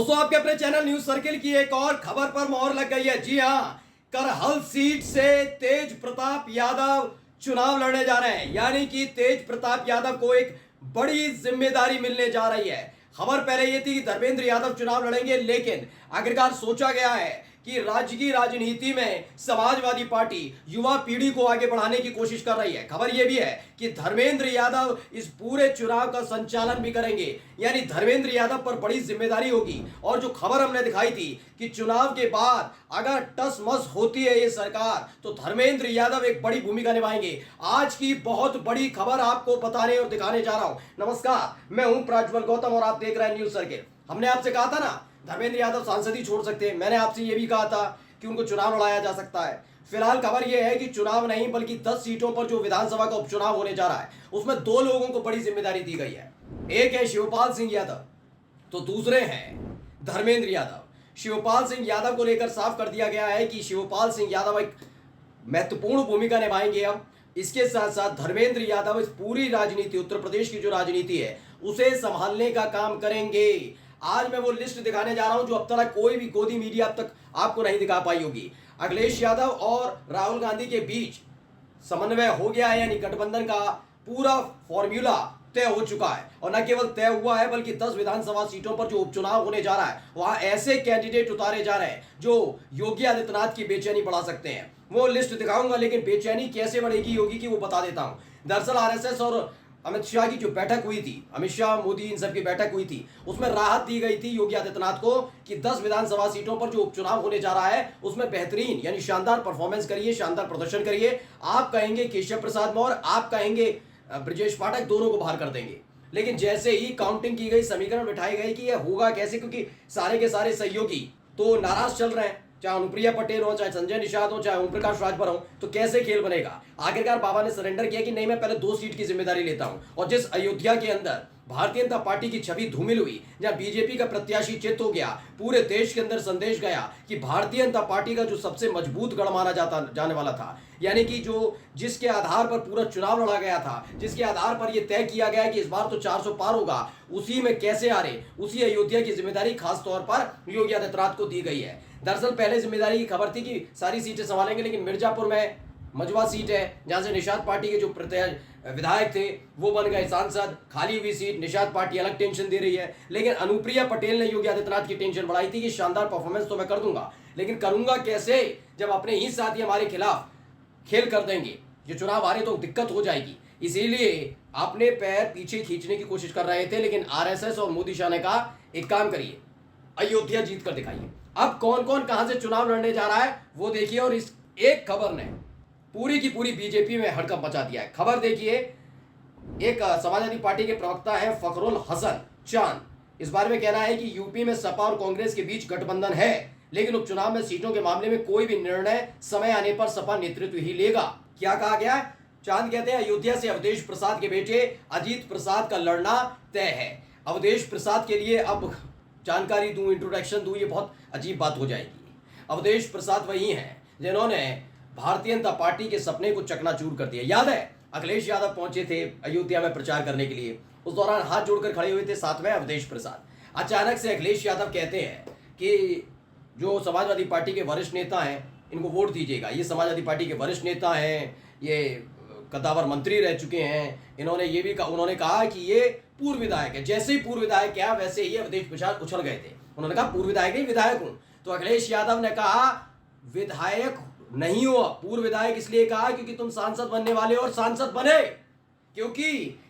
दोस्तों, आपके अपने चैनल न्यूज सर्किल की एक और खबर पर मोहर लग गई है। जी हां, करहल सीट से तेज प्रताप यादव चुनाव लड़ने जा रहे हैं। यानी कि तेज प्रताप यादव को एक बड़ी जिम्मेदारी मिलने जा रही है। खबर पहले यह थी कि धर्मेंद्र यादव चुनाव लड़ेंगे, लेकिन आखिरकार सोचा गया है कि राज्य की राजनीति में समाजवादी पार्टी युवा पीढ़ी को आगे बढ़ाने की कोशिश कर रही है। खबर यह भी है कि धर्मेंद्र यादव इस पूरे चुनाव का संचालन भी करेंगे। यानी धर्मेंद्र यादव पर बड़ी जिम्मेदारी होगी। और जो खबर हमने दिखाई थी कि चुनाव के बाद अगर टस मस होती है ये सरकार, तो धर्मेंद्र यादव एक बड़ी भूमिका निभाएंगे। आज की बहुत बड़ी खबर आपको बताने और दिखाने जा रहा हूं। नमस्कार, मैं हूं प्रज्वल गौतम और आप देख रहे हैं न्यूज सर्किल। हमने आपसे कहा था ना, धर्मेंद्र यादव सांसद ही छोड़ सकते हैं। मैंने आपसे यह भी कहा था कि उनको चुनाव लड़ाया जा सकता है। फिलहाल खबर यह है कि चुनाव नहीं बल्कि 10 सीटों पर जो विधानसभा का उपचुनाव होने जा रहा है, उसमें 2 लोगों को बड़ी जिम्मेदारी दी गई है। एक है शिवपाल सिंह यादव, तो दूसरे हैं धर्मेंद्र यादव। शिवपाल सिंह यादव को लेकर साफ कर दिया गया है कि शिवपाल सिंह यादव एक महत्वपूर्ण भूमिका निभाएंगे। अब इसके साथ साथ धर्मेंद्र यादव इस पूरी राजनीति, उत्तर प्रदेश की जो राजनीति है, उसे संभालने का काम करेंगे। आज मैं वो लिस्ट दिखाने जा रहा हूं जो अब तक कोई भी गोदी मीडिया अब तक आपको नहीं दिखा पाई होगी। अखिलेश यादव और राहुल गांधी के बीच समन्वय हो गया है, यानी गठबंधन का पूरा फॉर्मूला तय हो चुका है। और न केवल तय हुआ है बल्कि 10 विधानसभा सीटों पर जो उपचुनाव होने जा रहा है, वहां ऐसे कैंडिडेट उतारे जा रहे हैं जो योगी आदित्यनाथ की बेचैनी बढ़ा सकते हैं। वो लिस्ट दिखाऊंगा, लेकिन बेचैनी कैसे बढ़ेगी योगी की वो बता देता हूं। दरअसल आरएसएस और अमित शाह की जो बैठक हुई थी, अमित शाह मोदी इन सब की बैठक हुई थी, उसमें राहत दी गई थी योगी आदित्यनाथ को कि 10 विधानसभा सीटों पर जो उपचुनाव होने जा रहा है उसमें बेहतरीन यानी शानदार परफॉर्मेंस करिए, शानदार प्रदर्शन करिए। आप कहेंगे केशव प्रसाद मौर्य, आप कहेंगे ब्रजेश पाठक, दोनों को बाहर कर देंगे। लेकिन जैसे ही काउंटिंग की गई, समीकरण बिठाए गए कि यह होगा कैसे, क्योंकि सारे के सारे सहयोगी तो नाराज चल रहे हैं, चाहे अनुप्रिया पटेल हो, चाहे संजय निषाद हो, चाहे ओम प्रकाश राजभर हो, तो कैसे खेल बनेगा। आखिरकार बाबा ने सरेंडर किया कि नहीं, मैं पहले 2 सीट की जिम्मेदारी लेता हूं। और जिस अयोध्या के अंदर भारतीय जनता पार्टी की छवि धूमिल हुई, जहां बीजेपी का प्रत्याशी चित हो गया, पूरे देश के अंदर संदेश गया कि भारतीय जनता पार्टी का जो सबसे मजबूत गढ़ माना जाने वाला था, यानी कि जो जिसके आधार पर पूरा चुनाव लड़ा गया था, जिसके आधार पर यह तय किया गया कि इस बार तो 400 पार होगा, उसी में कैसे हारे, उसी अयोध्या की जिम्मेदारी खास तौर पर योगी आदित्यनाथ को दी गई है। दरअसल पहले जिम्मेदारी की खबर थी कि सारी सीटें संभालेंगे, लेकिन मिर्जापुर में मजवा सीट है जहां से निषाद पार्टी के जो विधायक थे वो बन गए सांसद। खाली हुई सीट, निषाद पार्टी अलग टेंशन दे रही है। लेकिन अनुप्रिया पटेल ने योगी आदित्यनाथ की टेंशन बढ़ाई थी कि शानदार परफॉर्मेंस तो मैं कर दूंगा, लेकिन करूंगा कैसे जब अपने ही साथी हमारे खिलाफ खेल कर देंगे, ये चुनाव हारे तो दिक्कत हो जाएगी। इसीलिए अपने पैर पीछे खींचने की कोशिश कर रहे थे। लेकिन आरएसएस और मोदी शाह ने कहा, एक काम करिए, अयोध्या जीत कर दिखाइए। अब कौन कौन कहां से चुनाव लड़ने जा रहा है वो देखिए। और इस एक खबर ने पूरी की पूरी बीजेपी में हड़कंप मचा दिया है। खबर देखिए, एक समाजवादी पार्टी के प्रवक्ता है फखरुल हसन चांद, इस बारे में कहना है कि यूपी में सपा और कांग्रेस के बीच गठबंधन है, लेकिन उपचुनाव में सीटों के मामले में कोई भी निर्णय समय आने पर सपा नेतृत्व ही लेगा। क्या कहा गया है? चांद कहते हैं, अयोध्या से अवधेश प्रसाद के बेटे अजीत प्रसाद का लड़ना तय है। अवधेश प्रसाद के लिए अब जानकारी दूं, इंट्रोडक्शन दूं, ये बहुत अजीब बात हो जाएगी। अवधेश प्रसाद वही हैं जिन्होंने भारतीय जनता पार्टी के सपने को चकनाचूर कर दिया। याद है, अखिलेश यादव पहुंचे थे अयोध्या में प्रचार करने के लिए, उस दौरान हाथ जोड़कर खड़े हुए थे साथ में अवधेश प्रसाद। अचानक से अखिलेश यादव कहते हैं कि जो समाजवादी पार्टी के वरिष्ठ नेता हैं, इनको वोट दीजिएगा। ये समाजवादी पार्टी के वरिष्ठ नेता हैं, ये कद्दावर मंत्री रह चुके हैं। उन्होंने कहा कि ये पूर्व विधायक है। जैसे ही पूर्व विधायक क्या, वैसे ही अवधेश प्रसाद उछल गए थे। उन्होंने कहा, पूर्व विधायक नहीं, विधायक हूं। तो अखिलेश यादव ने कहा, विधायक नहीं हो, पूर्व विधायक इसलिए कहा क्योंकि तुम सांसद बनने वाले हो, और सांसद बने क्योंकि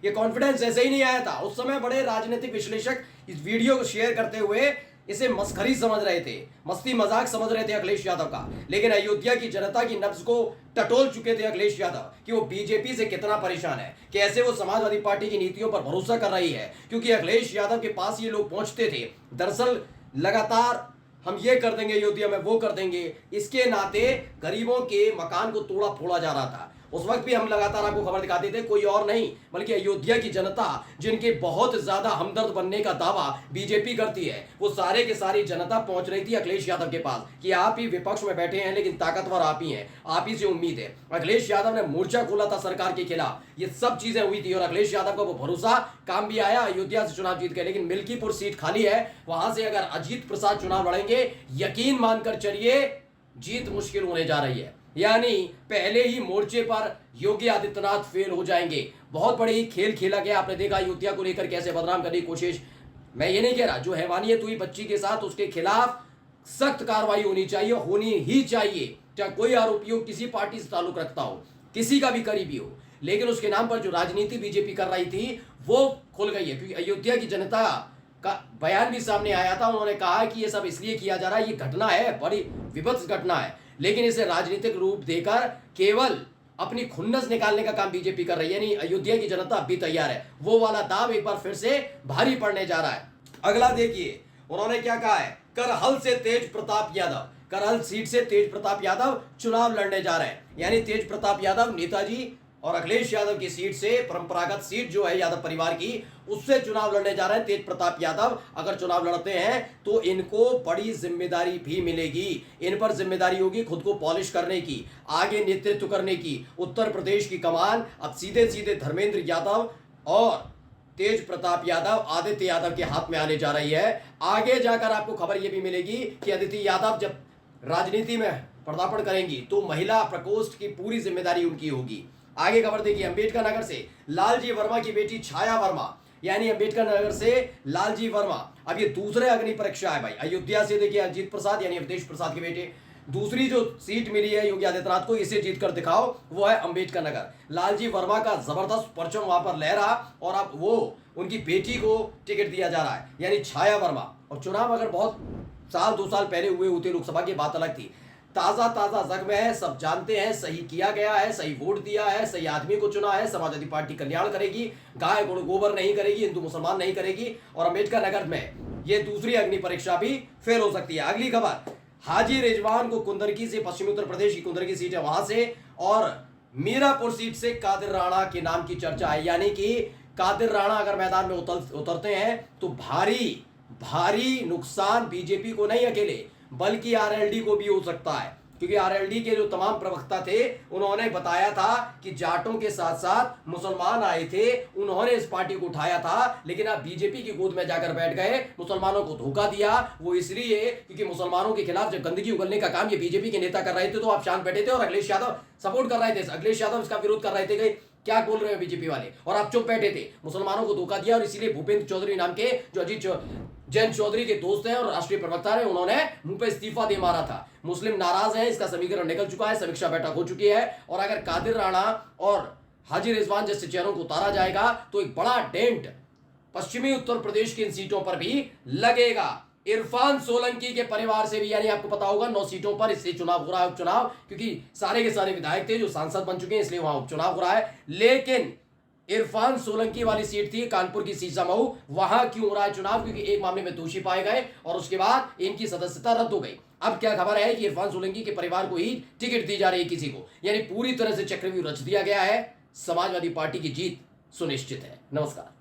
ये कॉन्फिडेंस ऐसे ही नहीं आया था। उस समय बड़े राजनीतिक विश्लेषक इस वीडियो को शेयर करते हुए इसे मस्खरी समझ रहे थे, मस्ती मजाक समझ रहे थे अखिलेश यादव का। लेकिन अयोध्या की जनता की नब्ज को टटोल चुके थे अखिलेश यादव कि वो बीजेपी से कितना परेशान है, कैसे वो समाजवादी पार्टी की नीतियों पर भरोसा कर रही है, क्योंकि अखिलेश यादव के पास ये लोग पहुंचते थे। दरअसल लगातार हम ये कर देंगे अयोध्या में, वो कर देंगे, इसके नाते गरीबों के मकान को तोड़ा फोड़ा जा रहा था। उस वक्त भी हम लगातार आपको खबर दिखाते थे, कोई और नहीं बल्कि अयोध्या की जनता, जिनके बहुत ज्यादा हमदर्द बनने का दावा बीजेपी करती है, वो सारे के सारी जनता पहुंच रही थी अखिलेश यादव के पास कि आप ही विपक्ष में बैठे हैं लेकिन ताकतवर आप ही हैं, आप ही से उम्मीद है। अखिलेश यादव ने मोर्चा खोला था सरकार के खिलाफ, ये सब चीजें हुई थी और अखिलेश यादव का वो भरोसा काम भी आया, अयोध्या से चुनाव जीत गए। लेकिन मिल्कीपुर सीट खाली है, वहां से अगर अजीत प्रसाद चुनाव लड़ेंगे, यकीन मानकर चलिए जीत मुश्किल होने जा रही है। यानी पहले ही मोर्चे पर योगी आदित्यनाथ फेल हो जाएंगे। बहुत बड़ी खेल खेला गया, आपने देखा अयोध्या को लेकर कैसे बदनाम करने की कोशिश। मैं ये नहीं कह रहा, जो हैवानियत हुई बच्ची के साथ उसके खिलाफ सख्त कार्रवाई होनी चाहिए, होनी ही चाहिए, चाहे कोई आरोपी हो, किसी पार्टी से ताल्लुक रखता हो, किसी का भी करीबी हो। लेकिन उसके नाम पर जो राजनीति बीजेपी कर रही थी वो खुल गई है, क्योंकि अयोध्या की जनता का बयान भी सामने आया था। उन्होंने कहा कि ये सब इसलिए किया जा रहा है, ये घटना है, बड़ी विभत्स घटना है, लेकिन इसे राजनीतिक रूप देकर केवल अपनी खुन्नस निकालने का काम बीजेपी कर रही है। नहीं, अयोध्या की जनता अब भी तैयार है, वो वाला दाव एक बार फिर से भारी पड़ने जा रहा है। अगला देखिए उन्होंने क्या कहा है, करहल से तेज प्रताप यादव, करहल सीट से तेज प्रताप यादव चुनाव लड़ने जा रहे हैं। यानी तेज प्रताप यादव नेताजी और अखिलेश यादव की सीट से, परंपरागत सीट जो है यादव परिवार की, उससे चुनाव लड़ने जा रहे हैं तेज प्रताप यादव। अगर चुनाव लड़ते हैं तो इनको बड़ी जिम्मेदारी भी मिलेगी, इन पर जिम्मेदारी होगी खुद को पॉलिश करने की, आगे नेतृत्व करने की। उत्तर प्रदेश की कमान अब सीधे सीधे धर्मेंद्र यादव और तेज प्रताप यादव, आदित्य यादव के हाथ में आने जा रही है। आगे जाकर आपको खबर यह भी मिलेगी कि आदित्य यादव जब राजनीति में पदार्पण करेंगी तो महिला प्रकोष्ठ की पूरी जिम्मेदारी उनकी होगी। आगे खबर देखिए, अंबेडकर नगर से लालजी वर्मा की बेटी छाया वर्मा, यानी अंबेडकर नगर से लालजी वर्मा, अब ये दूसरे अग्नि परीक्षा है भाई। अयोध्या से देखिए अजीत प्रसाद यानी अवधेश प्रसाद के बेटे, दूसरी जो सीट मिली है योगी आदित्यनाथ को, इसे जीत कर दिखाओ, वो है अंबेडकर नगर। लालजी वर्मा का जबरदस्त परचम वहां पर लहरा और अब वो उनकी बेटी को टिकट दिया जा रहा है, यानी छाया वर्मा। और चुनाव अगर बहुत साल 2 साल पहले हुए होते लोकसभा की, बात अलग थी। ताजा ताजा जख्म है, सब जानते हैं, सही किया गया है, सही वोट दिया है, सही आदमी को चुना है। समाजवादी पार्टी कल्याण करेगी, गाय गुड़ गोबर नहीं करेगी, हिंदू मुसलमान नहीं करेगी। और अंबेडकर नगर में ये दूसरी अग्नि परीक्षा भी फेल हो सकती है। अगली खबर, हाजी रिजवान को कुंदरकी से, पश्चिमी उत्तर प्रदेश की कुंदरकी सीट है वहां से, और मीरापुर सीट से कादिर राणा के नाम की चर्चा है। यानी कि कादिर राणा अगर मैदान में उतरते हैं तो भारी भारी नुकसान बीजेपी को नहीं अकेले बल्कि आरएलडी को भी हो सकता है, क्योंकि आरएलडी के जो तमाम प्रवक्ता थे उन्होंने बताया था कि जाटों के साथ साथ मुसलमान आए थे, उन्होंने इस पार्टी को उठाया था, लेकिन आप बीजेपी की गोद में जाकर बैठ गए, मुसलमानों को धोखा दिया। वो इसलिए क्योंकि मुसलमानों के खिलाफ जब गंदगी उगलने का काम ये बीजेपी के नेता कर रहे थे तो आप शांत बैठे थे और अखिलेश यादव सपोर्ट कर रहे थे, अखिलेश यादव इसका विरोध कर रहे थे कि क्या बोल रहे हो बीजेपी वाले, और आप चुप बैठे थे। मुसलमानों को धोखा दिया और इसीलिए भूपेंद्र चौधरी नाम के जो अजीत जैन चौधरी के दोस्त हैं और राष्ट्रीय प्रवक्ता हैं, उन्होंने मुंह पे इस्तीफा दे मारा था। मुस्लिम नाराज हैं, इसका समीकरण निकल चुका है, समीक्षा बैठक हो चुकी है। और अगर कादिर राणा और हाजी रिजवान जैसे चेहरों को उतारा जाएगा तो एक बड़ा डेंट पश्चिमी उत्तर प्रदेश की इन सीटों पर भी लगेगा। इरफान सोलंकी के परिवार से भी, यानी आपको पता होगा 9 सीटों पर इससे चुनाव हो रहा है, उपचुनाव, क्योंकि सारे के सारे विधायक थे जो सांसद बन चुके हैं, इसलिए वहां उपचुनाव हो रहा है। लेकिन इरफान सोलंकी वाली सीट थी कानपुर की सीसामऊ, वहां क्यों हो रहा है चुनाव, क्योंकि एक मामले में दोषी पाए गए और उसके बाद इनकी सदस्यता रद्द हो गई। अब क्या खबर है कि इरफान सोलंकी के परिवार को ही टिकट दी जा रही है किसी को, यानी पूरी तरह से चक्रव्यूह रच दिया गया है। समाजवादी पार्टी की जीत सुनिश्चित है। नमस्कार।